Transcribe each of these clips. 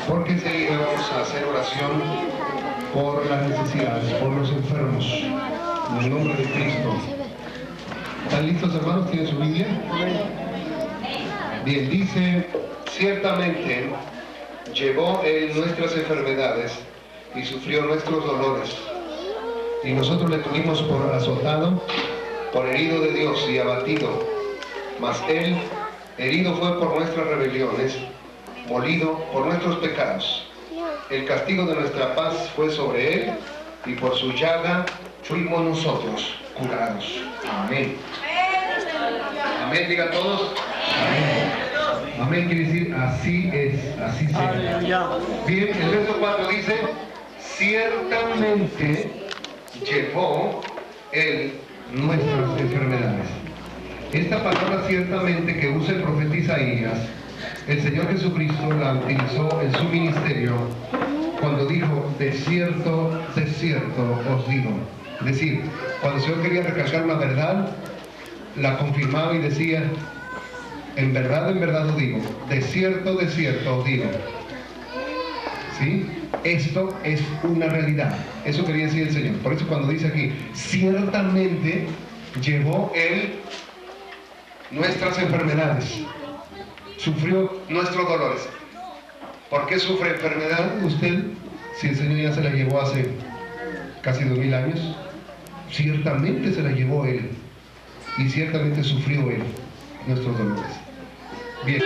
porque enseguida vamos a hacer oración por las necesidades, por los enfermos, en el nombre de Cristo. ¿Están listos, hermanos? ¿Tienen su Biblia? Bien, dice: ciertamente llevó Él nuestras enfermedades y sufrió nuestros dolores, y nosotros le tuvimos por azotado, por herido de Dios y abatido. Mas Él herido fue por nuestras rebeliones, molido por nuestros pecados. El castigo de nuestra paz fue sobre Él, y por su llaga fuimos nosotros curados. Amén. Amén, digan todos. Amén. Amén quiere decir así es, así será. Bien, el verso 4 dice: ciertamente llevó Él nuestras enfermedades. Esta palabra ciertamente que usa el profeta Isaías, el Señor Jesucristo la utilizó en su ministerio cuando dijo: de cierto os digo. Es decir, cuando el Señor quería recalcar una verdad, la confirmaba y decía: en verdad os digo, de cierto os digo. ¿Sí? Esto es una realidad. Eso quería decir el Señor. Por eso cuando dice aquí: ciertamente llevó Él nuestras enfermedades, sufrió nuestros dolores. ¿Por qué sufre enfermedad usted si el Señor ya se la llevó hace casi 2000 años? Ciertamente se la llevó Él, y ciertamente sufrió Él nuestros dolores. Bien.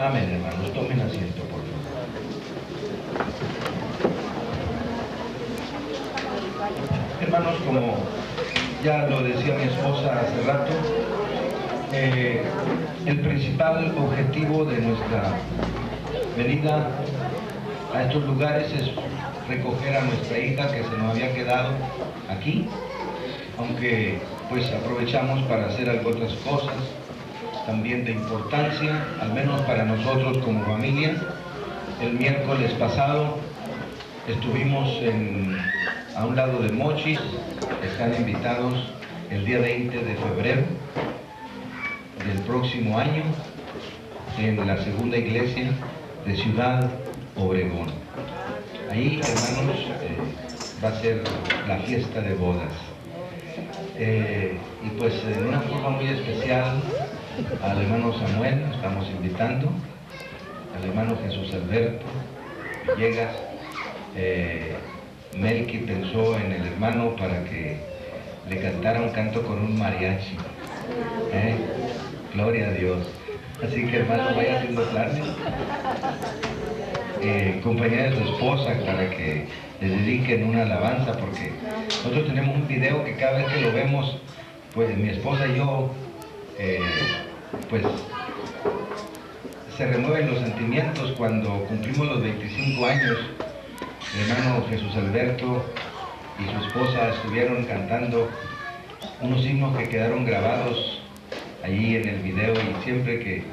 Amén, hermanos. Tomen asiento, por favor. Hermanos, como ya lo decía mi esposa hace rato, el principal objetivo de nuestra venida a estos lugares es recoger a nuestra hija que se nos había quedado aquí, aunque pues aprovechamos para hacer otras cosas también de importancia, al menos para nosotros como familia. El miércoles pasado estuvimos a un lado de Mochis, están invitados el día 20 de febrero del próximo año en la segunda iglesia de Ciudad Obregón. Ahí, hermanos, va a ser la fiesta de bodas. Y pues en una forma muy especial al hermano Samuel estamos invitando, al hermano Jesús Alberto Villegas. Melqui pensó en el hermano para que le cantara un canto con un mariachi. Gloria a Dios. Así que hermano, vaya haciendo planes. Compañía de su esposa para que le dediquen una alabanza, porque nosotros tenemos un video que cada vez que lo vemos, pues mi esposa y yo, pues se remueven los sentimientos cuando cumplimos los 25 años. El hermano Jesús Alberto y su esposa estuvieron cantando unos himnos que quedaron grabados allí en el video, y siempre que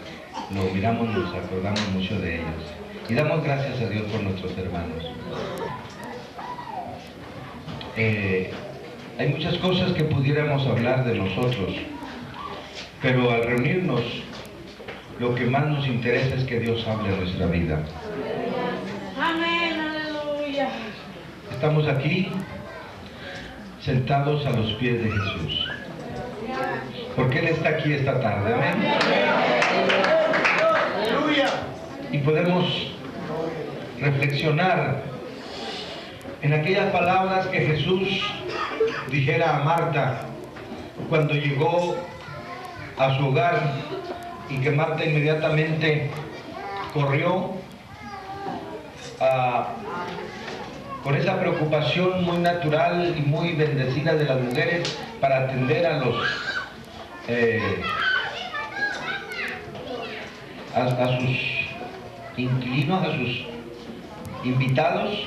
lo miramos nos acordamos mucho de ellos. Y damos gracias a Dios por nuestros hermanos. Hay muchas cosas que pudiéramos hablar de nosotros, pero al reunirnos, lo que más nos interesa es que Dios hable en nuestra vida. Amén, aleluya. Estamos aquí, sentados a los pies de Jesús, porque Él está aquí esta tarde. Amén. Aleluya. Y podemos reflexionar en aquellas palabras que Jesús dijera a Marta cuando llegó a su hogar, y que Marta inmediatamente corrió con esa preocupación muy natural y muy bendecida de las mujeres para atender a los a sus inquilinos, a sus invitados.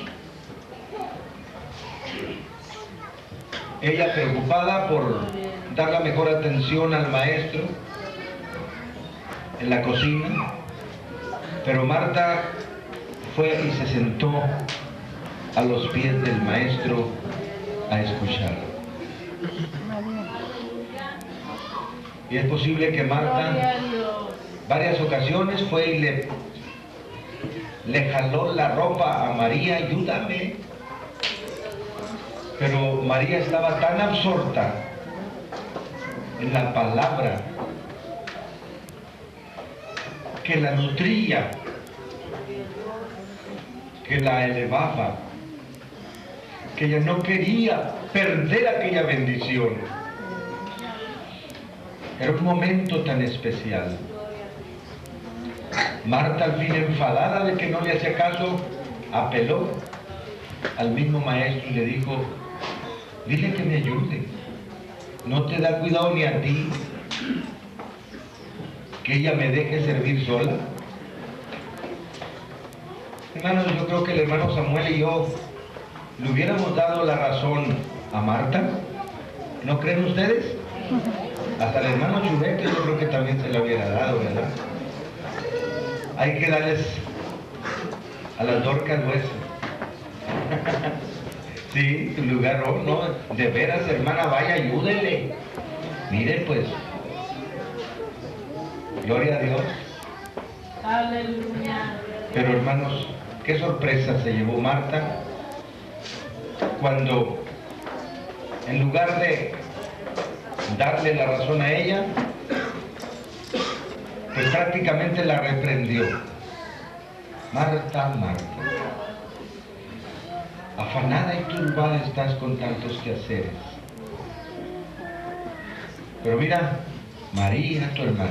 Ella preocupada por dar la mejor atención al maestro en la cocina, pero Marta fue y se sentó a los pies del maestro a escuchar. Y es posible que Marta varias ocasiones fue y le jaló la ropa a María: ayúdame. Pero María estaba tan absorta en la palabra que la nutría, que la elevaba, que ella no quería perder aquella bendición. Era un momento tan especial. Marta, al fin enfadada de que no le hacía caso, apeló al mismo maestro y le dijo: dile que me ayude. No te da cuidado ni a ti que ella me deje servir sola. Hermanos, yo creo que el hermano Samuel y yo le hubiéramos dado la razón a Marta. ¿No creen ustedes? Hasta el hermano Chubete yo creo que también se la hubiera dado, ¿verdad? Hay que darles a las Dorcas hueso. Sí, tu lugar, no, de veras, hermana, vaya, ayúdenle. Miren, pues, gloria a Dios. Aleluya. Pero hermanos, qué sorpresa se llevó Marta cuando, en lugar de darle la razón a ella, pues prácticamente la reprendió. Marta, Marta, afanada y turbada estás con tantos quehaceres. Pero mira, María, tu hermana,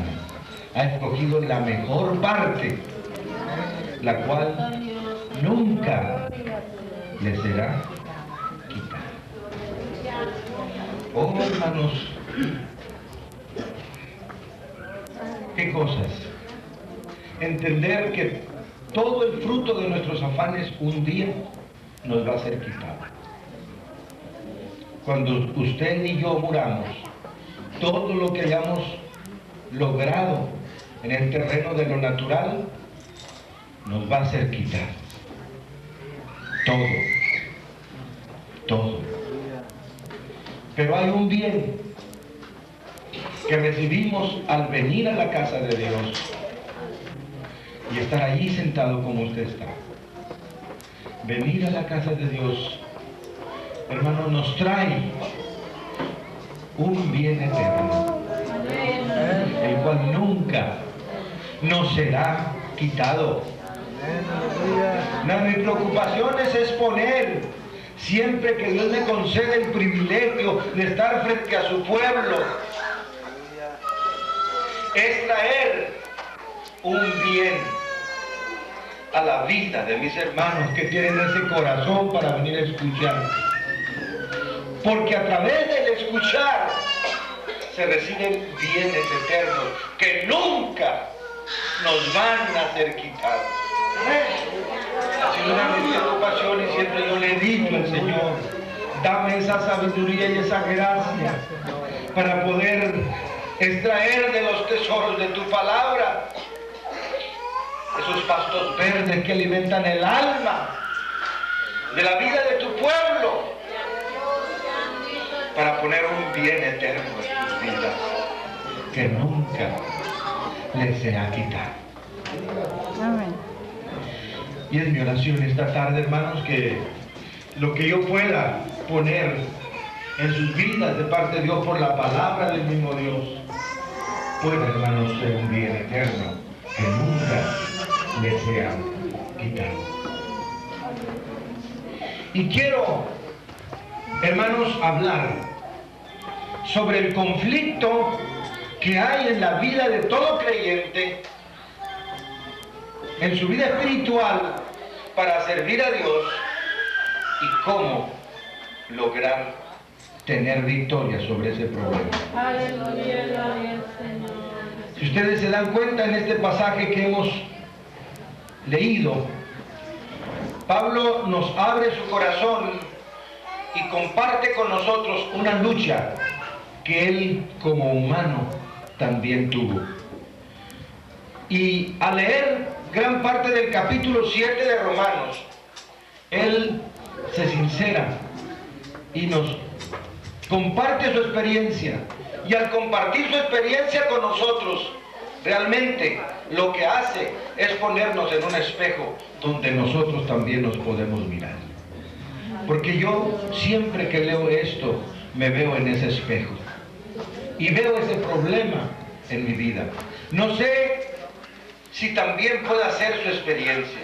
ha escogido la mejor parte, la cual nunca le será quitada. Oh, hermanos, qué cosas. Entender que todo el fruto de nuestros afanes un día nos va a ser quitado. Cuando usted y yo muramos, todo lo que hayamos logrado en el terreno de lo natural nos va a ser quitado. Todo. Pero hay un bien que recibimos al venir a la casa de Dios y estar allí sentado como usted está. Venir a la casa de Dios, hermano, nos trae un bien eterno, el cual nunca nos será quitado. Mi preocupación es exponer, siempre que Dios me concede el privilegio de estar frente a su pueblo, es traer un bien a la vida de mis hermanos que tienen ese corazón para venir a escuchar. Porque a través del escuchar se reciben bienes eternos que nunca nos van a ser quitados. Ha sido una de mis preocupaciones y siempre yo le he dicho al Señor, dame esa sabiduría y esa gracia para poder extraer de los tesoros de tu palabra esos pastos verdes que alimentan el alma de la vida de tu pueblo, para poner un bien eterno en sus vidas que nunca les será quitado. Amén. Y es mi oración esta tarde, hermanos, que lo que yo pueda poner en sus vidas de parte de Dios por la palabra del mismo Dios pueda, hermanos, ser un bien eterno que nunca les sea quitado. Y quiero, hermanos, hablar sobre el conflicto que hay en la vida de todo creyente, en su vida espiritual, para servir a Dios, y cómo lograr tener victoria sobre ese problema. Aleluya, gloria al Señor. Si ustedes se dan cuenta en este pasaje que hemos leído, Pablo nos abre su corazón y comparte con nosotros una lucha que él como humano también tuvo. Y al leer gran parte del capítulo 7 de Romanos, él se sincera y nos comparte su experiencia. Y al compartir su experiencia con nosotros, realmente lo que hace es ponernos en un espejo donde nosotros también nos podemos mirar. Porque yo siempre que leo esto, me veo en ese espejo y veo ese problema en mi vida. No sé si también pueda ser su experiencia.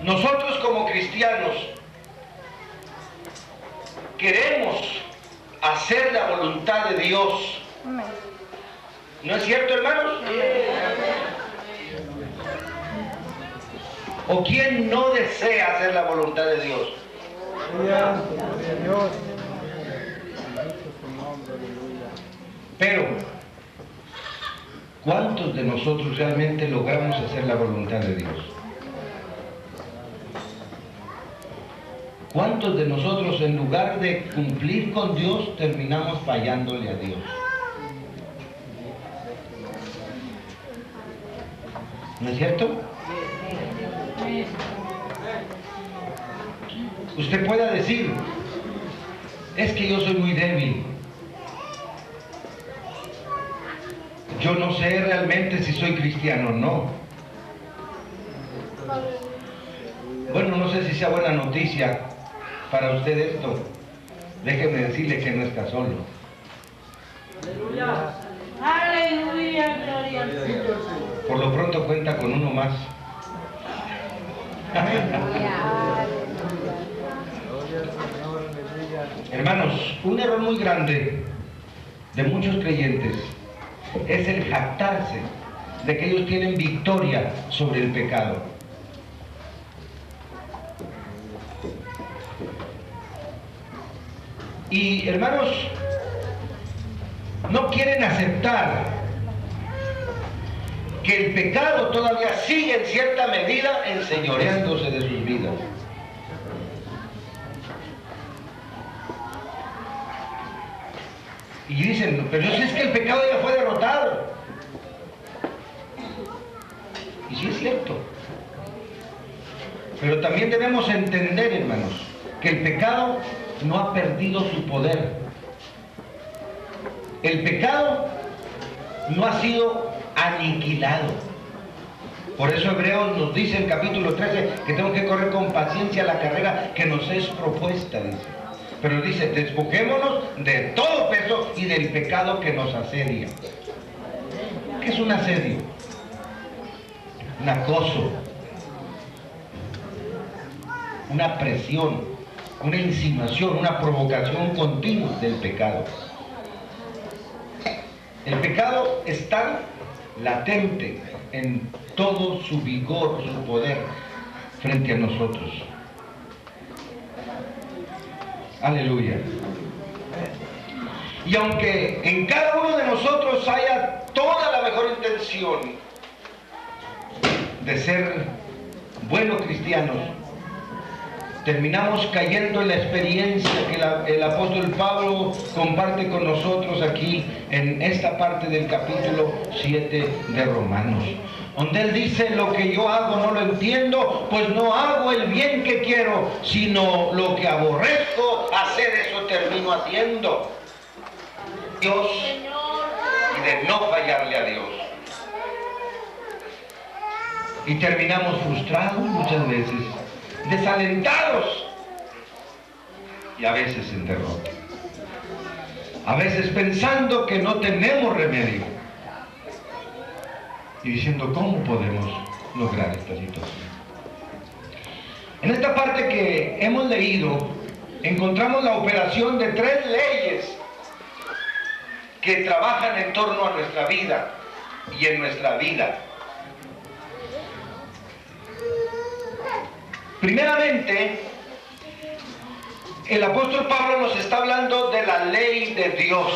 Nosotros como cristianos queremos hacer la voluntad de Dios. ¿No es cierto, hermanos? ¿O quién no desea hacer la voluntad de Dios? Pero, ¿cuántos de nosotros realmente logramos hacer la voluntad de Dios? ¿Cuántos de nosotros, en lugar de cumplir con Dios, terminamos fallándole a Dios? ¿No es cierto? Usted pueda decir, es que yo soy muy débil. Yo no sé realmente si soy cristiano o no. Bueno, no sé si sea buena noticia para usted esto. Déjeme decirle que no está solo. Aleluya, gloria al Señor. Por lo pronto cuenta con uno más. Hermanos, un error muy grande de muchos creyentes es el jactarse de que ellos tienen victoria sobre el pecado. Y hermanos, no quieren aceptar que el pecado todavía sigue en cierta medida enseñoreándose de sus vidas. Y dicen, pero si es que el pecado ya fue derrotado. Y sí es cierto. Pero también debemos entender, hermanos, que el pecado no ha perdido su poder. El pecado no ha sido aniquilado. Por eso Hebreos nos dice en capítulo 13 que tenemos que correr con paciencia la carrera que nos es propuesta, dice. Pero dice, despojémonos de todo peso y del pecado que nos asedia. ¿Qué es un asedio? Un acoso, una presión, una insinuación, una provocación continua del pecado. El pecado está latente en todo su vigor, su poder frente a nosotros. Aleluya. Y aunque en cada uno de nosotros haya toda la mejor intención de ser buenos cristianos, terminamos cayendo en la experiencia que el apóstol Pablo comparte con nosotros aquí en esta parte del capítulo 7 de Romanos, donde él dice: lo que yo hago no lo entiendo, pues no hago el bien que quiero, sino lo que aborrezco hacer, eso termino haciendo. Dios, y de no fallarle a Dios. Y terminamos frustrados muchas veces, desalentados y a veces en derrota. A veces pensando que no tenemos remedio y diciendo: ¿cómo podemos lograr esta situación? En esta parte que hemos leído encontramos la operación de 3 leyes que trabajan en torno a nuestra vida y en nuestra vida. Primeramente, el apóstol Pablo nos está hablando de la ley de Dios.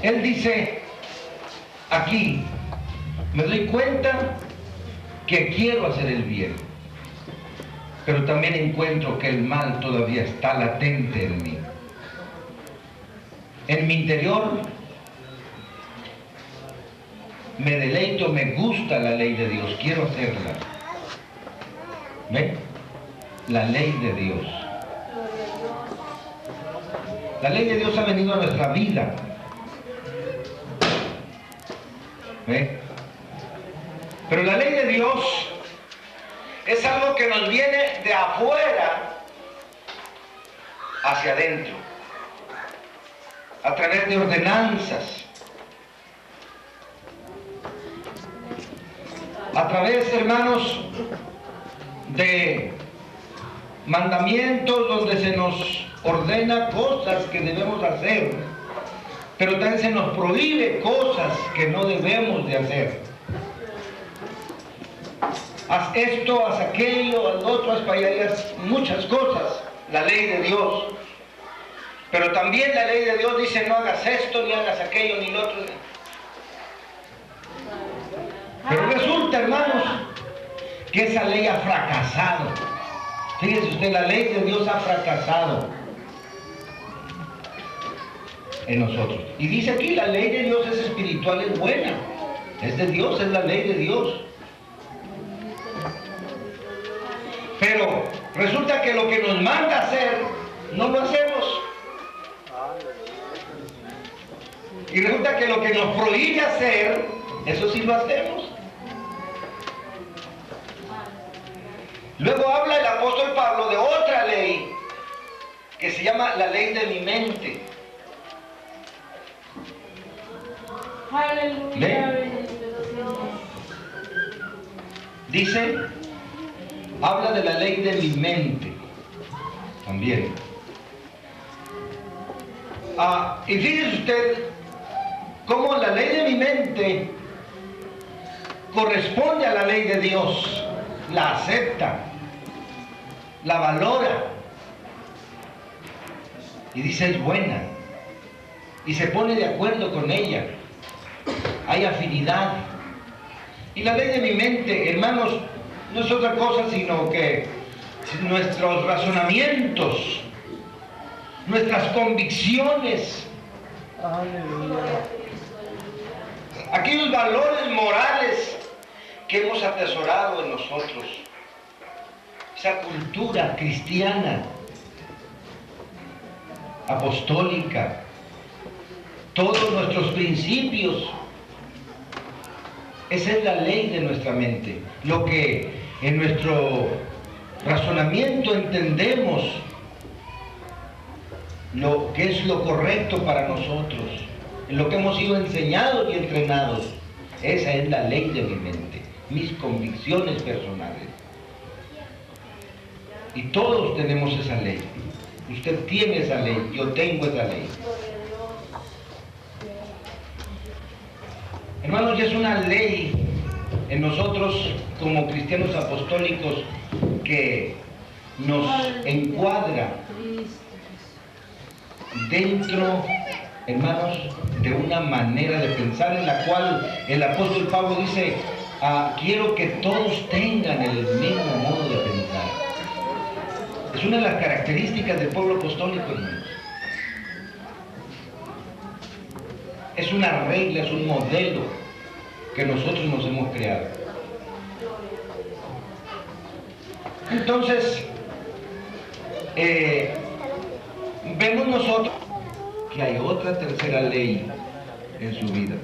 Él dice aquí: me doy cuenta que quiero hacer el bien, pero también encuentro que el mal todavía está latente en mí. En mi interior me deleito, me gusta la ley de Dios, quiero hacerla. ¿Ven? La ley de Dios. La ley de Dios ha venido a nuestra vida. ¿Ven? Pero la ley de Dios es algo que nos viene de afuera hacia adentro, a través de ordenanzas, a través, hermanos, de mandamientos donde se nos ordena cosas que debemos hacer, pero también se nos prohíbe cosas que no debemos de hacer. Haz esto, haz aquello, haz otro, haz para allá, haz muchas cosas, la ley de Dios. Pero también la ley de Dios dice: no hagas esto, ni hagas aquello, ni lo otro. Pero resulta, hermanos, que esa ley ha fracasado. Fíjese usted, la ley de Dios ha fracasado en nosotros. Y dice aquí: la ley de Dios es espiritual, es buena, es de Dios, es la ley de Dios. Pero resulta que lo que nos manda a hacer, no lo hacemos. Y resulta que lo que nos prohíbe hacer, eso sí lo hacemos. Luego habla el apóstol Pablo de otra ley que se llama la ley de mi mente. Aleluya. Dice, habla de la ley de mi mente también. Y fíjese usted cómo la ley de mi mente corresponde a la ley de Dios, la acepta, la valora y dice: es buena. y se pone de acuerdo con ella. Hay afinidad. Y la ley de mi mente, hermanos, no es otra cosa sino que nuestros razonamientos, nuestras convicciones, aquellos valores morales que hemos atesorado en nosotros, esa cultura cristiana, apostólica, todos nuestros principios. Esa es la ley de nuestra mente, lo que en nuestro razonamiento entendemos, lo que es lo correcto para nosotros, en lo que hemos sido enseñados y entrenados. Esa es la ley de mi mente, mis convicciones personales. Y todos tenemos esa ley. Usted tiene esa ley, yo tengo esa ley. Hermanos, ya es una ley en nosotros como cristianos apostólicos que nos encuadra dentro, hermanos, de una manera de pensar en la cual el apóstol Pablo dice, quiero que todos tengan el mismo modo de pensar. Es una de las características del pueblo apostólico, hermanos. Es una regla, es un modelo que nosotros nos hemos creado. Entonces, vemos nosotros que hay otra tercera ley en su vida.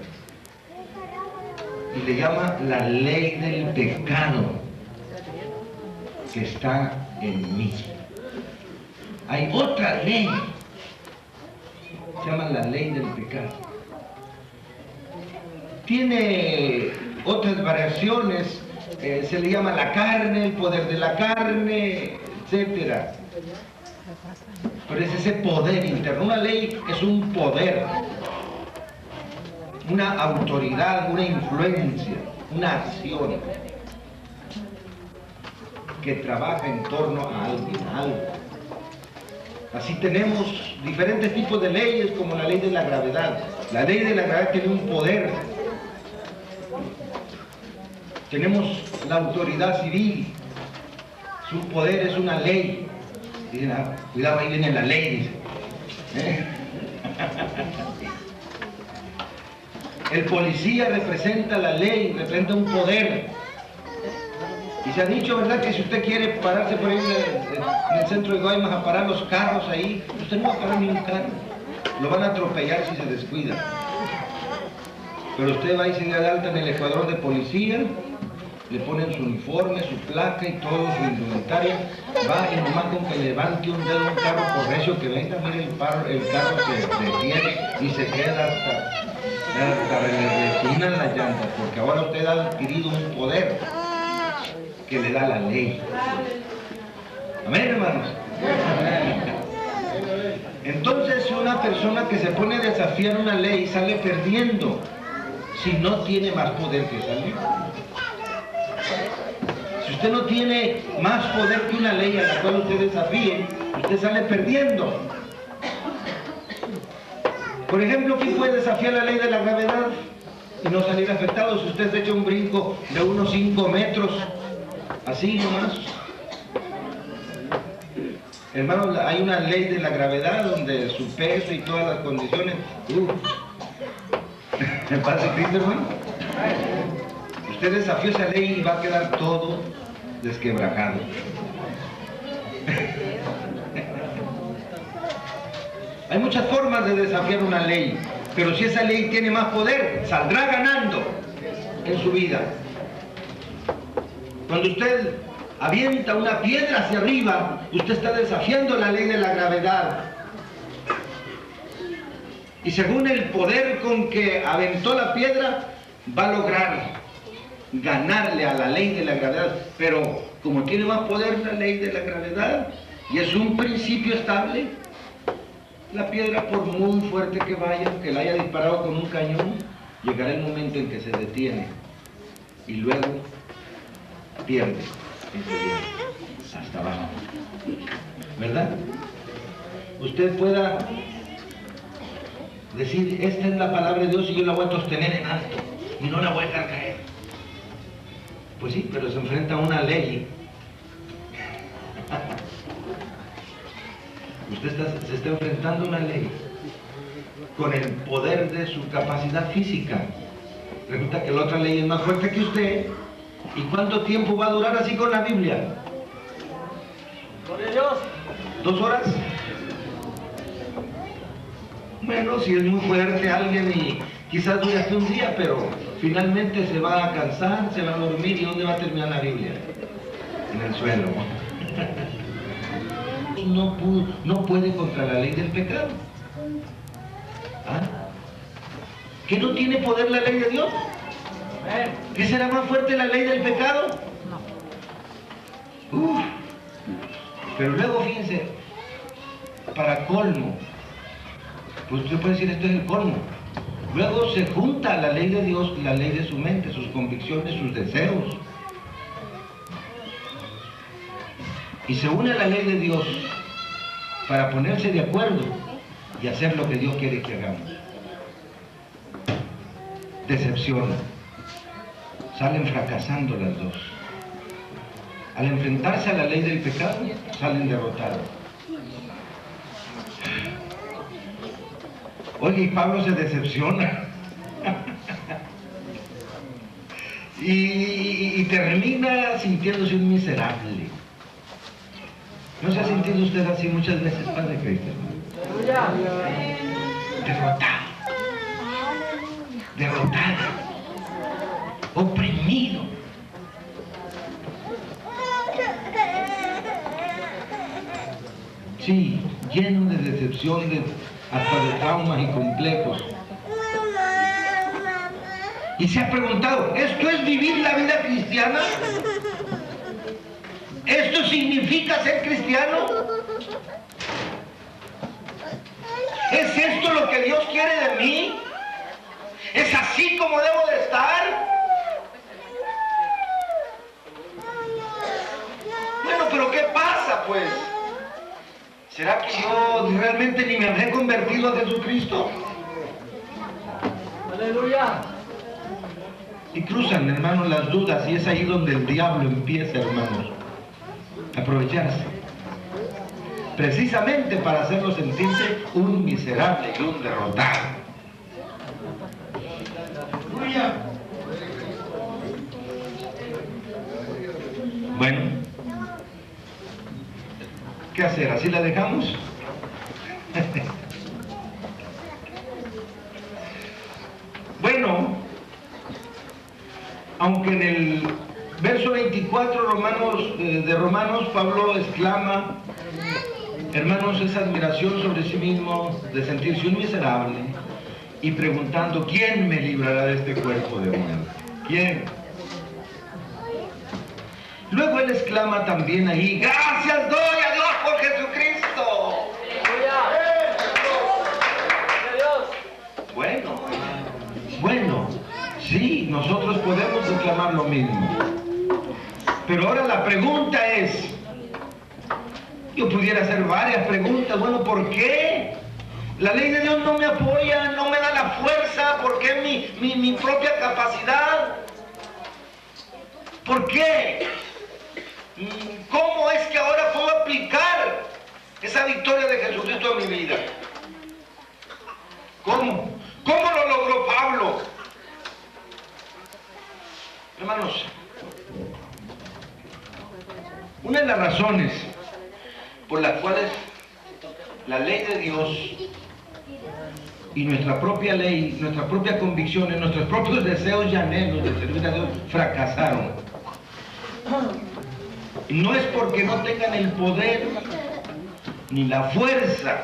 Y le llama la ley del pecado que está en mí. Hay otra ley, se llama la ley del pecado. Tiene otras variaciones, se le llama la carne, el poder de la carne, etc. Pero es ese poder interno. Una ley es un poder, una autoridad, una influencia, una acción que trabaja en torno a alguien, a algo. Así tenemos diferentes tipos de leyes, como la ley de la gravedad. La ley de la gravedad tiene un poder. Tenemos la autoridad civil. Su poder es una ley. Dicen, cuidado, ahí viene la ley, dice. El policía representa la ley, representa un poder. Y se ha dicho, ¿verdad?, que si usted quiere pararse por ahí en el centro de Guaymas a parar los carros ahí, usted no va a parar ni un carro. Lo van a atropellar si se descuida. Pero usted va y se da de alta en el escuadrón de policía, le ponen su uniforme, su placa y todo, su indumentaria, va y nomás con que levante un dedo un carro por recio que venga, mire el carro se detiene y se queda hasta le retinan las llantas, porque ahora usted ha adquirido un poder que le da la ley. Amén, hermanos. Entonces una persona que se pone a desafiar una ley sale perdiendo si no tiene más poder que esa ley. Si usted no tiene más poder que una ley a la cual usted desafíe, usted sale perdiendo. Por ejemplo, ¿quién puede desafiar la ley de la gravedad y no salir afectado? Si usted se echa un brinco de unos 5 metros, así nomás. Hermanos, hay una ley de la gravedad donde su peso y todas las condiciones... ¿Me pasa, Cristo, hermano? Usted desafió esa ley y va a quedar todo desquebrajado. Hay muchas formas de desafiar una ley, pero si esa ley tiene más poder, saldrá ganando en su vida. Cuando usted avienta una piedra hacia arriba, usted está desafiando la ley de la gravedad. Y según el poder con que aventó la piedra, va a lograr ganarle a la ley de la gravedad. Pero como tiene más poder la ley de la gravedad y es un principio estable, la piedra, por muy fuerte que vaya, que la haya disparado con un cañón, llegará el momento en que se detiene y luego pierde hasta abajo, ¿verdad? Usted pueda decir, esta es la palabra de Dios y yo la voy a sostener en alto y no la voy a dejar caer. Pues sí, pero se enfrenta a una ley. Usted se está enfrentando a una ley con el poder de su capacidad física. Resulta que la otra ley es más fuerte que usted. ¿Y cuánto tiempo va a durar así con la Biblia? ¡Gloria a Dios! 2 horas. Bueno, si es muy fuerte alguien y quizás dure hasta un día, pero finalmente se va a cansar, se va a dormir. ¿Y dónde va a terminar la Biblia? En el suelo. No puede contra la ley del pecado. ¿Ah? ¿Que no tiene poder la ley de Dios? ¿Que será más fuerte la ley del pecado? No. Pero luego fíjense, para colmo, pues usted puede decir, esto es el colmo. Luego se junta la ley de Dios, la ley de su mente, sus convicciones, sus deseos. Y se une a la ley de Dios para ponerse de acuerdo y hacer lo que Dios quiere que hagamos. Decepciona. Salen fracasando las dos. Al enfrentarse a la ley del pecado, salen derrotados. Oye, y Pablo se decepciona. y termina sintiéndose un miserable. ¿No se ha sentido usted así muchas veces, Padre Cristo? Derrotado. Derrotado. Oprimido. Sí, lleno de decepción, hasta de traumas y complejos. Y se ha preguntado, ¿esto es vivir la vida cristiana? ¿Esto significa ser cristiano? ¿Es esto lo que Dios quiere de mí? ¿Es así como debo de estar? Bueno, pero ¿qué pasa, pues? ¿Será que yo realmente ni me habré convertido a Jesucristo? ¡Aleluya! Y cruzan, hermanos, las dudas, y es ahí donde el diablo empieza, hermanos, a aprovecharse. Precisamente para hacerlo sentirse un miserable y un derrotado. Bueno, ¿qué hacer? ¿Así la dejamos? Bueno, aunque en el verso 24 de Romanos, Pablo exclama, hermanos, esa admiración sobre sí mismo, de sentirse un miserable, y preguntando, ¿quién me librará de este cuerpo de muerte? ¿Quién? Luego él exclama también ahí, gracias doy a Dios por Jesucristo. Bueno, sí, nosotros podemos exclamar lo mismo. Pero ahora la pregunta es, yo pudiera hacer varias preguntas, bueno, ¿por qué? La ley de Dios no me apoya, no me da la fuerza, ¿por qué mi propia capacidad? ¿Por qué? ¿Cómo es que ahora puedo aplicar esa victoria de Jesucristo en mi vida? ¿Cómo? ¿Cómo lo logró Pablo? Hermanos, una de las razones por las cuales la ley de Dios y nuestra propia ley, nuestras propias convicciones, nuestros propios deseos y anhelos de servir a Dios fracasaron, no es porque no tengan el poder ni la fuerza.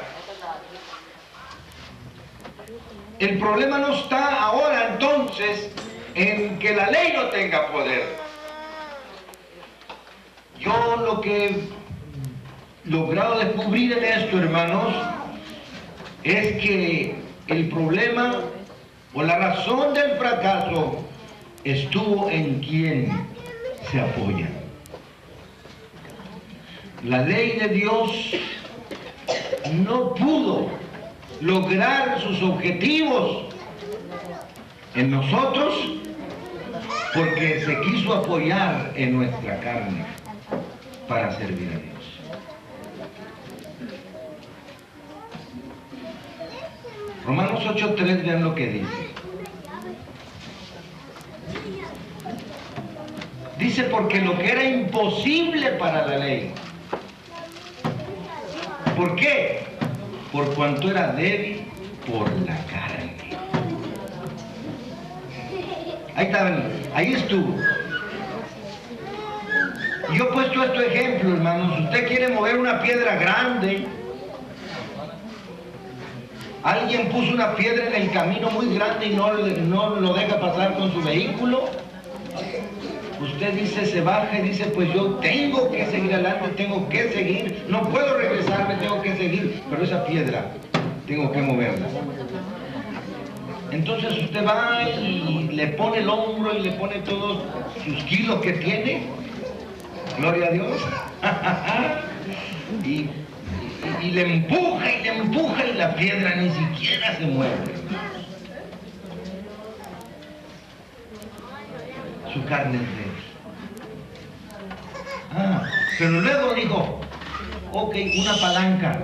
El problema no está ahora entonces en que la ley no tenga poder. Yo lo que he logrado descubrir en esto, hermanos, es que el problema o la razón del fracaso estuvo en quien se apoya. La ley de Dios no pudo lograr sus objetivos en nosotros porque se quiso apoyar en nuestra carne para servir a Dios. Romanos 8:3, vean lo que dice. Dice, porque lo que era imposible para la ley. ¿Por qué? Por cuanto era débil por la carne. Ahí está, ahí estuvo. Yo he puesto este ejemplo, hermanos. Usted quiere mover una piedra grande. Alguien puso una piedra en el camino muy grande y no lo deja pasar con su vehículo. Usted dice, se baja y dice, pues yo tengo que seguir adelante, tengo que seguir, no puedo regresarme, tengo que seguir, pero esa piedra tengo que moverla. Entonces usted va y le pone el hombro y le pone todos sus kilos que tiene, gloria a Dios, y le empuja y la piedra ni siquiera se mueve. Su carne es débil. Pero luego dijo, ok, una palanca.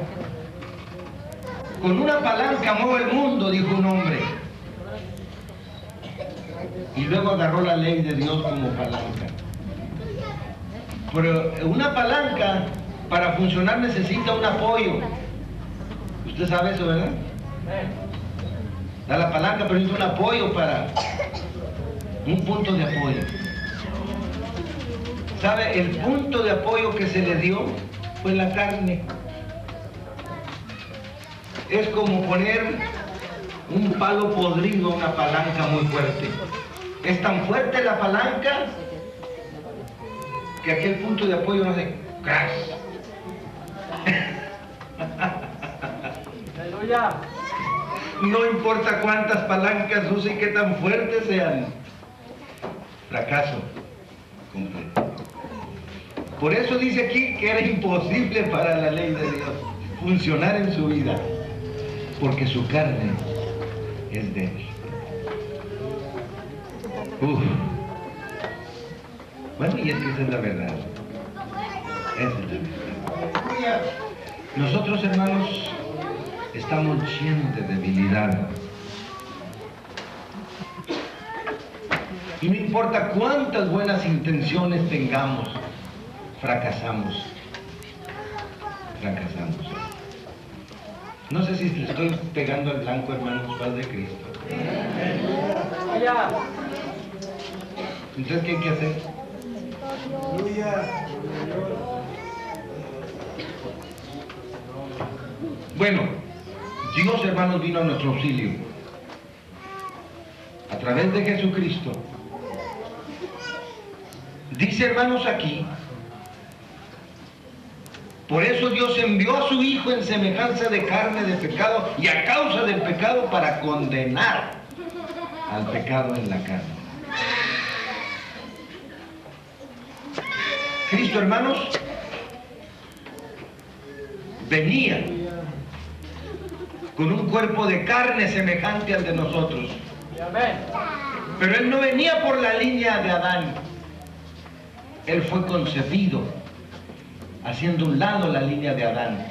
Con una palanca muevo el mundo, dijo un hombre. Y luego agarró la ley de Dios como palanca. Pero una palanca, para funcionar, necesita un apoyo. Usted sabe eso, ¿verdad? Da la palanca, pero necesita un apoyo para... un punto de apoyo. ¿Sabe? El punto de apoyo que se le dio fue la carne. Es como poner un palo podrido a una palanca muy fuerte. Es tan fuerte la palanca que aquel punto de apoyo no hace crash. Aleluya. No importa cuántas palancas use y qué tan fuertes sean. Fracaso completo. Por eso dice aquí que era imposible para la ley de Dios funcionar en su vida, porque su carne es débil. Bueno, y es que esa es la verdad. Esa es la verdad. Nosotros, hermanos, estamos llenos de debilidad. Y no importa cuántas buenas intenciones tengamos, fracasamos. Fracasamos. No sé si le estoy pegando al blanco, hermanos, paz de Cristo. Aleluya. Entonces, ¿qué hay que hacer? Bueno, Dios, hermanos, vino a nuestro auxilio a través de Jesucristo. Dice, hermanos, aquí, por eso Dios envió a su Hijo en semejanza de carne de pecado y a causa del pecado para condenar al pecado en la carne. Cristo, hermanos, venía con un cuerpo de carne semejante al de nosotros. Pero Él no venía por la línea de Adán. Él fue concebido haciendo a un lado la línea de Adán.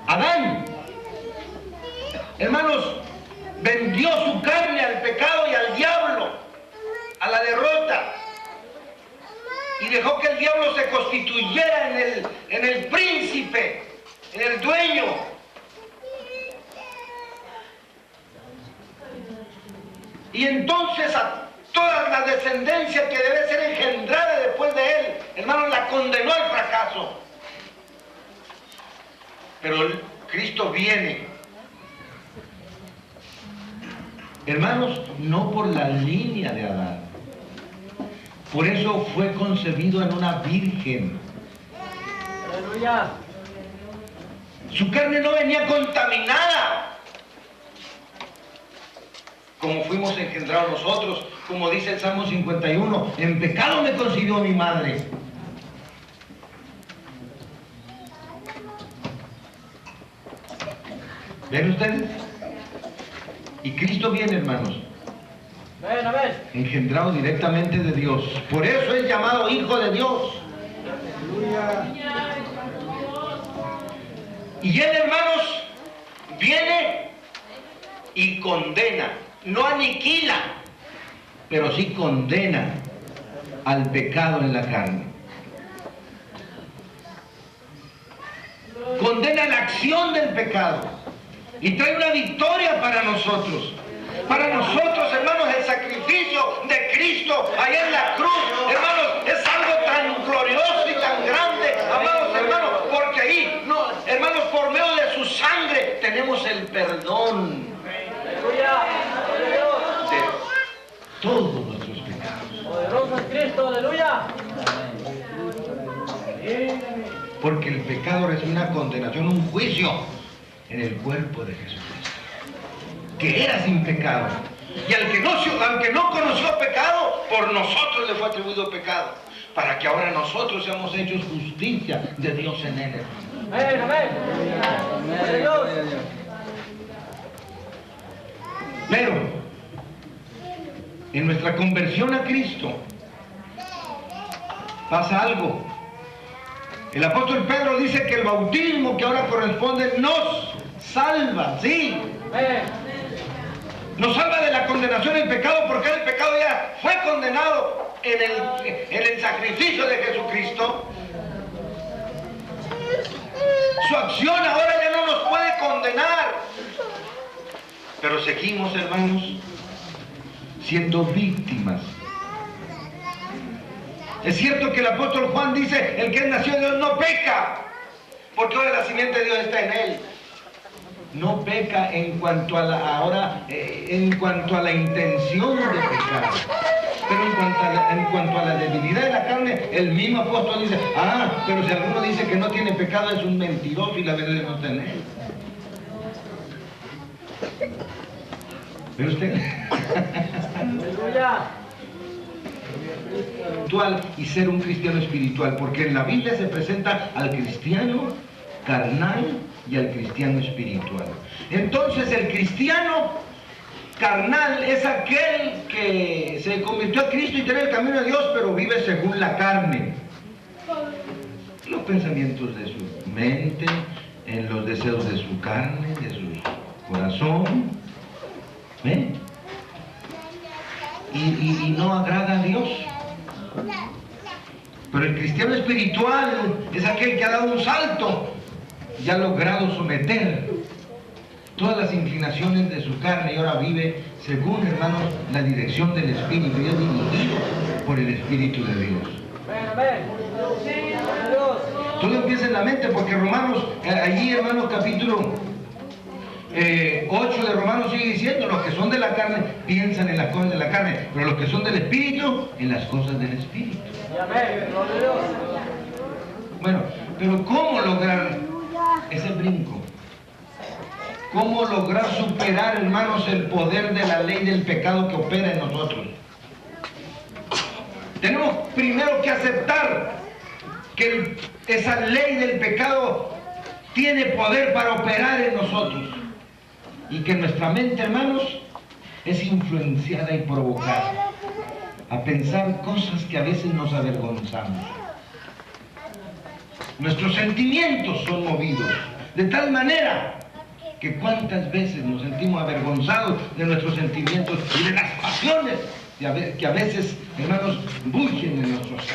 Adán, hermanos, vendió su carne al pecado y al diablo, a la derrota, y dejó que el diablo se constituyera en el príncipe, en el dueño. Y entonces a toda la descendencia que debe ser engendrada después de él, hermanos, la condenó al fracaso. Pero Cristo viene, hermanos, no por la línea de Adán. Por eso fue concebido en una virgen. Aleluya. Su carne no venía contaminada, como fuimos engendrados nosotros, como dice el Salmo 51, en pecado me concibió mi madre. ¿Ven ustedes? Y Cristo viene, hermanos, Ven, a ver. engendrado directamente de Dios. Por eso es llamado Hijo de Dios. Y Él, hermanos, viene y condena, no aniquila, pero sí condena al pecado en la carne. Condena la acción del pecado y trae una victoria para nosotros. Para nosotros, hermanos, el sacrificio de Cristo allá en la cruz, hermanos, es algo tan glorioso y tan grande, amados hermanos, porque ahí, no, hermanos, por medio de su sangre tenemos el perdón Aleluya. de todos nuestros pecados. Poderoso es Cristo, aleluya. Porque el pecado recibe una condenación, un juicio en el cuerpo de Jesucristo, que era sin pecado. Y aunque no conoció pecado, por nosotros le fue atribuido pecado, para que ahora nosotros seamos hechos justicia de Dios en él. Ven, amén. Dios. Pero en nuestra conversión a Cristo pasa algo. El apóstol Pedro dice que el bautismo que ahora corresponde nos salva, ¿sí? Ven. Nos salva de la condenación del pecado, porque el pecado ya fue condenado en el sacrificio de Jesucristo. Su acción ahora ya no nos puede condenar. Pero seguimos, hermanos, siendo víctimas. Es cierto que el apóstol Juan dice, el que es nacido de Dios no peca, porque ahora la simiente de Dios está en él. No peca en cuanto a la intención de pecar, pero en cuanto a la debilidad de la carne, el mismo apóstol dice, pero si alguno dice que no tiene pecado es un mentiroso y la verdad no está en él. ¿Ve usted? Aleluya. Espiritual y ser un cristiano espiritual, porque en la Biblia se presenta al cristiano carnal y al cristiano espiritual. Entonces el cristiano carnal es aquel que se convirtió a Cristo y tiene el camino de Dios, pero vive según la carne, los pensamientos de su mente, en los deseos de su carne, de su corazón, ¿ven? Y no agrada a Dios. Pero el cristiano espiritual es aquel que ha dado un salto y ha logrado someter todas las inclinaciones de su carne y ahora vive según, hermanos, la dirección del Espíritu y es dirigido por el Espíritu de Dios. Ven, amén. Dios. Todo empieza en la mente, porque Romanos, allí, hermanos, capítulo 8 de Romanos sigue diciendo, los que son de la carne piensan en las cosas de la carne, pero los que son del Espíritu, en las cosas del Espíritu. Y amén. Gloria a Dios. Bueno, pero ¿cómo lograr ese brinco? ¿Cómo lograr superar, hermanos, el poder de la ley del pecado que opera en nosotros? Tenemos primero que aceptar que esa ley del pecado tiene poder para operar en nosotros y que nuestra mente, hermanos, es influenciada y provocada a pensar cosas que a veces nos avergonzamos. Nuestros sentimientos son movidos de tal manera que cuántas veces nos sentimos avergonzados de nuestros sentimientos y de las pasiones que a veces, hermanos, bullen en nosotros.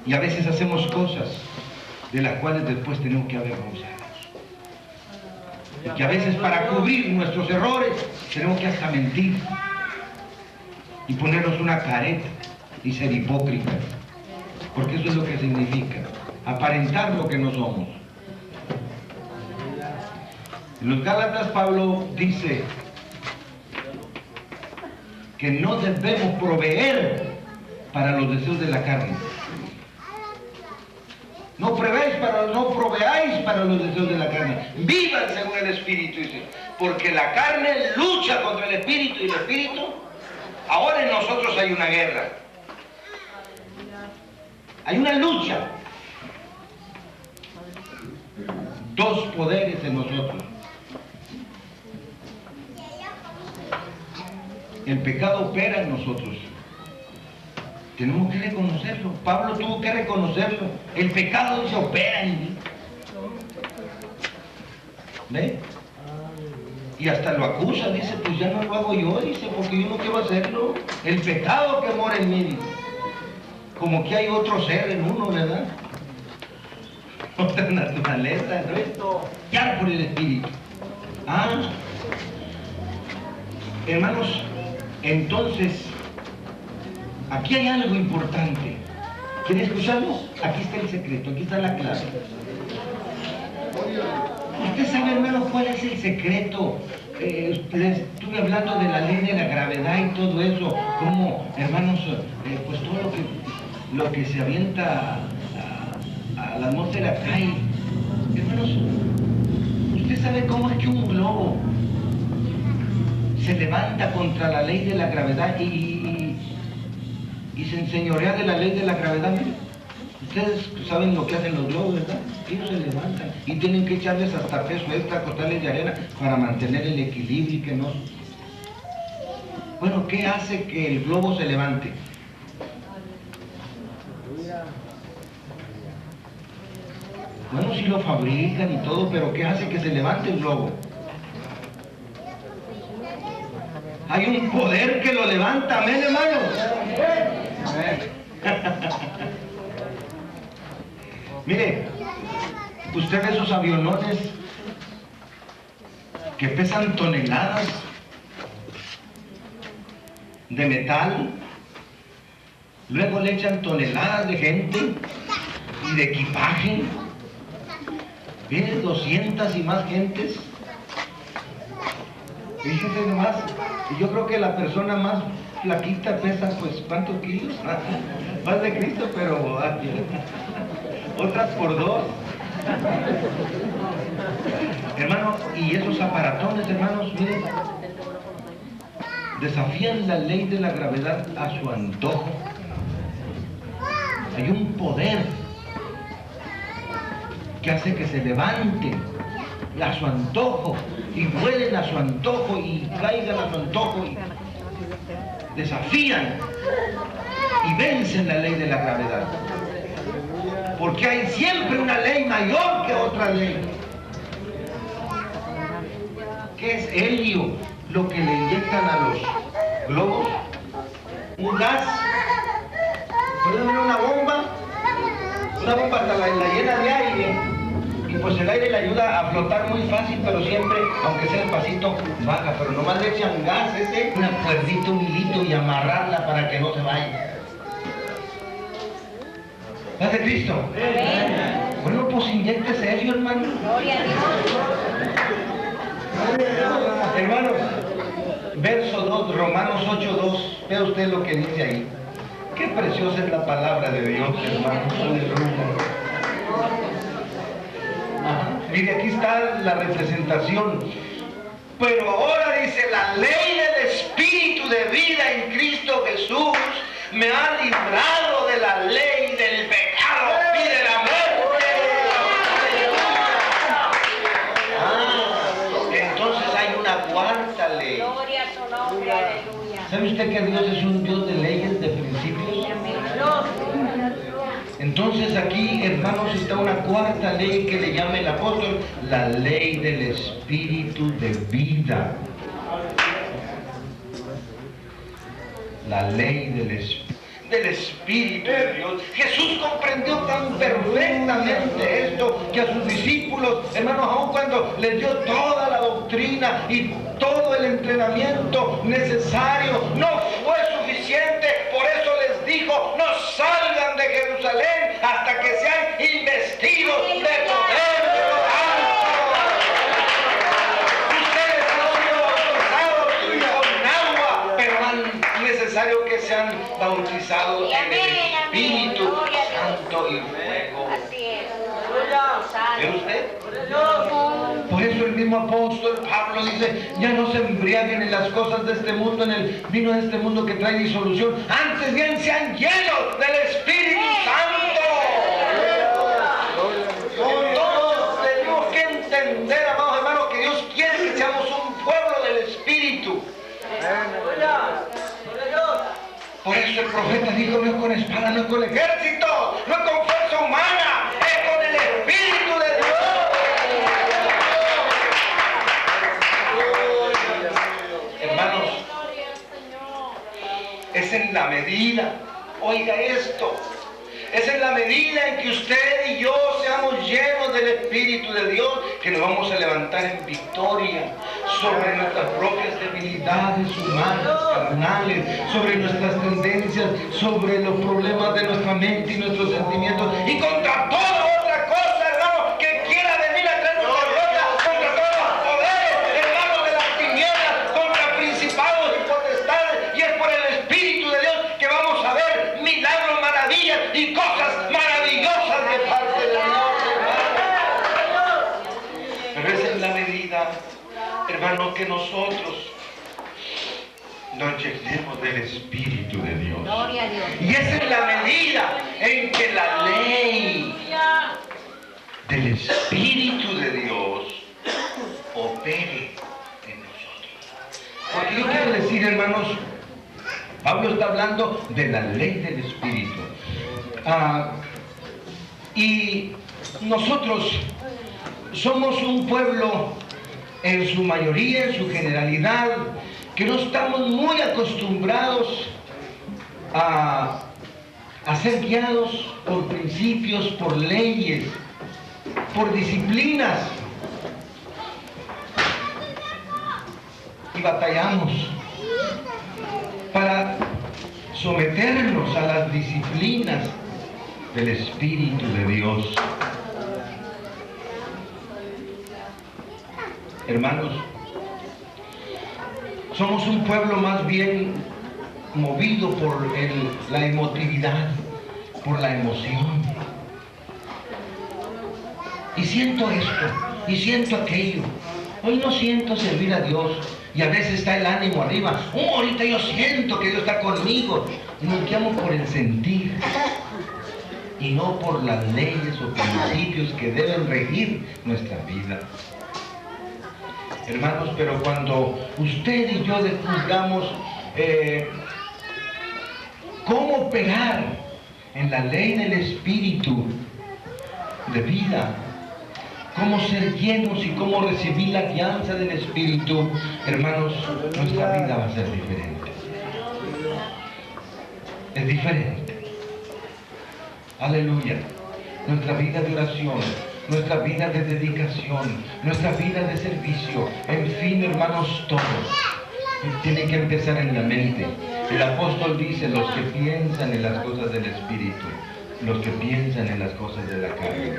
Y a veces hacemos cosas de las cuales después tenemos que avergonzarnos. Y que a veces para cubrir nuestros errores tenemos que hasta mentir y ponernos una careta y ser hipócritas. Porque eso es lo que significa aparentar lo que no somos. En los Gálatas Pablo dice que no debemos proveer para los deseos de la carne. No proveáis para los deseos de la carne. Vivan según el Espíritu, dice. Porque la carne lucha contra el Espíritu y el Espíritu. Ahora en nosotros hay una guerra. Hay una lucha. dos poderes en nosotros. El pecado opera en nosotros. Tenemos que reconocerlo. Pablo tuvo que reconocerlo. El pecado se opera en mí. ¿Ve? Y hasta lo acusa, dice, pues ya no lo hago yo, dice, porque yo no quiero hacerlo. El pecado que mora en mí, dice. Como que hay otro ser en uno, ¿verdad? Otra naturaleza, ¿no? Ya por el Espíritu. Hermanos, entonces, aquí hay algo importante. ¿Quieren escucharlo? Aquí está el secreto, aquí está la clave. Usted sabe, hermano, cuál es el secreto. Les estuve hablando de la ley de la gravedad y todo eso. Como, hermanos, pues todo lo que se avienta a la atmósfera cae. Hermanos, usted sabe cómo es que un globo se levanta contra la ley de la gravedad y se enseñorea de la ley de la gravedad. Miren. Ustedes saben lo que hacen los globos, ¿verdad? Ellos se levantan y tienen que echarles hasta peso extra, costales de arena para mantener el equilibrio y que no... Bueno, ¿qué hace que el globo se levante? Bueno, sí lo fabrican y todo, pero ¿qué hace que se levante el globo? Hay un poder que lo levanta, amén, hermanos. Mire, usted ve esos avionones que pesan toneladas de metal, luego le echan toneladas de gente y de equipaje. Viene 200 y más gentes. Fíjense nomás, y yo creo que la persona más flaquita pesa, pues, ¿cuántos kilos? Más de Cristo, pero otras por dos. Hermanos, y esos aparatones, hermanos, miren, desafían la ley de la gravedad a su antojo. Hay un poder que hace que se levanten a su antojo y vuelen a su antojo y caigan a su antojo y desafían y vencen la ley de la gravedad, porque hay siempre una ley mayor que otra ley, que es helio, lo que le inyectan a los globos, un gas, pueden ver una bomba hasta la llena de aire, y pues el aire le ayuda a flotar muy fácil, pero siempre, aunque sea despacito, baja, pero nomás le echan gas, una cuerdita, un hilito y amarrarla para que no se vaya. ¿Paz de Cristo? Bueno, pues inyéctese helio, hermano. Hermanos, verso 2, Romanos 8:2, vea usted lo que dice ahí. Qué preciosa es la palabra de Dios, hermanos. Mire, aquí está la representación. Pero ahora dice, la ley del Espíritu de vida en Cristo Jesús me ha librado de la ley del pecado y de la muerte. Entonces hay una cuarta ley. Gloria a su nombre, aleluya. ¿Sabe usted que Dios es un Dios de leyes, de principios? Entonces aquí, hermanos, está una cuarta ley que le llama el apóstol la ley del Espíritu de vida. La ley del Espíritu de Dios. Jesús comprendió tan perfectamente esto que a sus discípulos, hermanos, aun cuando les dio toda la doctrina y todo el entrenamiento necesario, no fue suficiente. Por eso les dijo, no salgan de Jerusalén hasta que sean investidos de poder de lo alto. Ustedes han sido bautizados con agua, pero es necesario que sean bautizados en el Espíritu Santo y fuego. Así es. ¿Ve usted? Por eso el mismo apóstol Pablo dice, ya no se embriaguen en las cosas de este mundo, en el vino de este mundo que trae disolución, antes bien sean llenos del Espíritu Santo. Todos tenemos que Aleluya. Gloria a Dios. Por eso el profeta dijo, no es con espada, no es con ejército, no es con fuerza humana, es con el Espíritu de Dios. Hermanos, es en la medida, oiga esto, es en la medida en que usted y yo seamos llenos del Espíritu de Dios que nos vamos a levantar en victoria sobre nuestras propias debilidades humanas, carnales, sobre nuestras tendencias, sobre los problemas de nuestra mente y nuestros sentimientos y contra toda otra cosa, hermano, que quiera venir a traer nuestra derrota, contra todos los poderes, hermanos, de las tinieblas, contra principados y potestades, y es por el Espíritu de Dios que vamos a ver milagros, maravillas y cosas maravillosas de parte de Dios, hermano. Pero esa es la medida, hermano, que nosotros nos llenemos del Espíritu de Dios. Gloria a Dios. Y esa es la medida en que la ley del Espíritu de Dios opere en nosotros. Porque yo quiero decir, hermanos, Pablo está hablando de la ley del Espíritu. Y nosotros somos un pueblo, en su mayoría, en su generalidad, que no estamos muy acostumbrados a ser guiados por principios, por leyes, por disciplinas. Y batallamos para someternos a las disciplinas del Espíritu de Dios. Hermanos, somos un pueblo más bien movido por la emotividad, por la emoción. Y siento esto, y siento aquello. Hoy no siento servir a Dios. Y a veces está el ánimo arriba. Ahorita yo siento que Dios está conmigo. Y nos guiamos por el sentir. Y no por las leyes o principios que deben regir nuestra vida. Hermanos, pero cuando usted y yo descubramos cómo operar en la ley del Espíritu de vida, cómo ser llenos y cómo recibir la guianza del Espíritu, hermanos, nuestra vida va a ser diferente. Es diferente. Aleluya. Nuestra vida de oración, nuestra vida de dedicación, nuestra vida de servicio, en fin, hermanos, todos, tiene que empezar en la mente. El apóstol dice, los que piensan en las cosas del Espíritu, los que piensan en las cosas de la carne.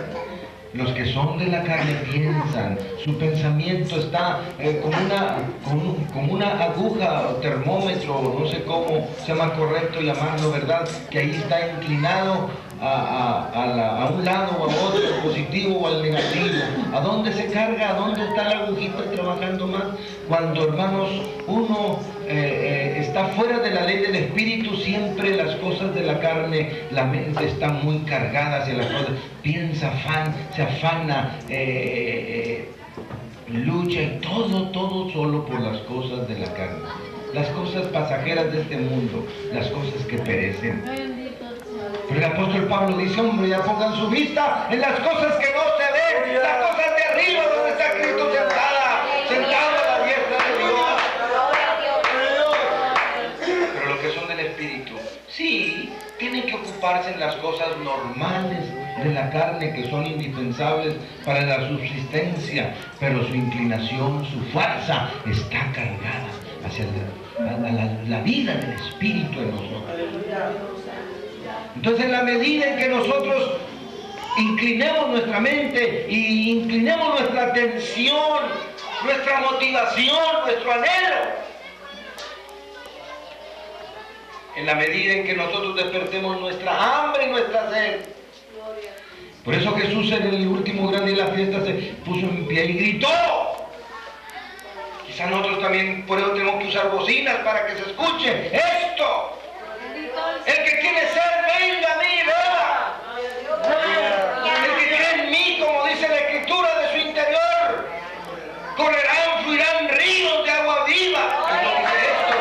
Los que son de la carne piensan, su pensamiento está como una aguja o termómetro, no sé cómo se llama correcto llamarlo, ¿verdad? Que ahí está inclinado a un lado o a otro, al positivo o al negativo. ¿A dónde se carga? ¿A dónde está la agujita trabajando más? Cuando, hermanos, uno está fuera de la ley del Espíritu, siempre las cosas de la carne, la mente está muy cargada hacia las cosas, piensa, se afana, lucha y todo solo por las cosas de la carne, las cosas pasajeras de este mundo, las cosas que perecen. Pero el apóstol Pablo dice, hombre, ya pongan su vista en las cosas que no se ven, las cosas de arriba donde está Cristo sentado a la diestra de Dios. Pero los que son del Espíritu, sí, tienen que ocuparse en las cosas normales de la carne que son indispensables para la subsistencia, pero su inclinación, su fuerza está cargada hacia la vida del Espíritu en nosotros. Entonces, en la medida en que nosotros inclinemos nuestra mente y inclinemos nuestra atención, nuestra motivación, nuestro anhelo, en la medida en que nosotros despertemos nuestra hambre y nuestra sed. Por eso Jesús en el último gran día de la fiesta se puso en pie y gritó. Quizás nosotros también por eso tenemos que usar bocinas para que se escuche esto. El que tiene sed, venga a mí, beba. El que cree en mí, como dice la Escritura, de su interior correrán, fluirán ríos de agua viva. Y no dice esto,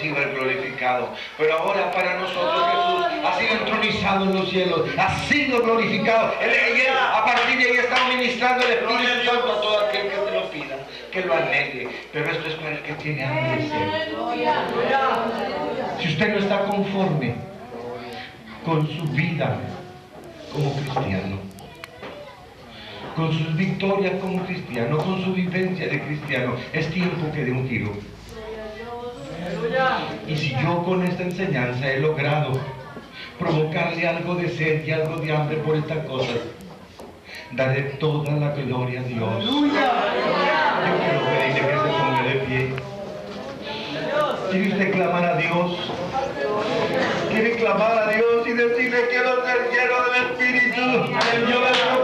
sido el glorificado. Pero ahora para nosotros Jesús ha sido entronizado en los cielos, ha sido glorificado. Él a partir de ahí está ministrando el Espíritu Santo a todo aquel que te lo pida, que lo anhele. Pero esto es para el que tiene hambre y sed. Si usted no está conforme con su vida como cristiano, con sus victorias como cristiano, con su vivencia de cristiano, es tiempo que dé un giro. Y si yo con esta enseñanza he logrado provocarle algo de sed y algo de hambre por estas cosas, daré toda la gloria a Dios. Yo quiero pedirle que se ponga de pie. ¿Quiere usted clamar a Dios? ¿Quiere clamar a Dios y decirle quiero ser lleno del Espíritu? Yo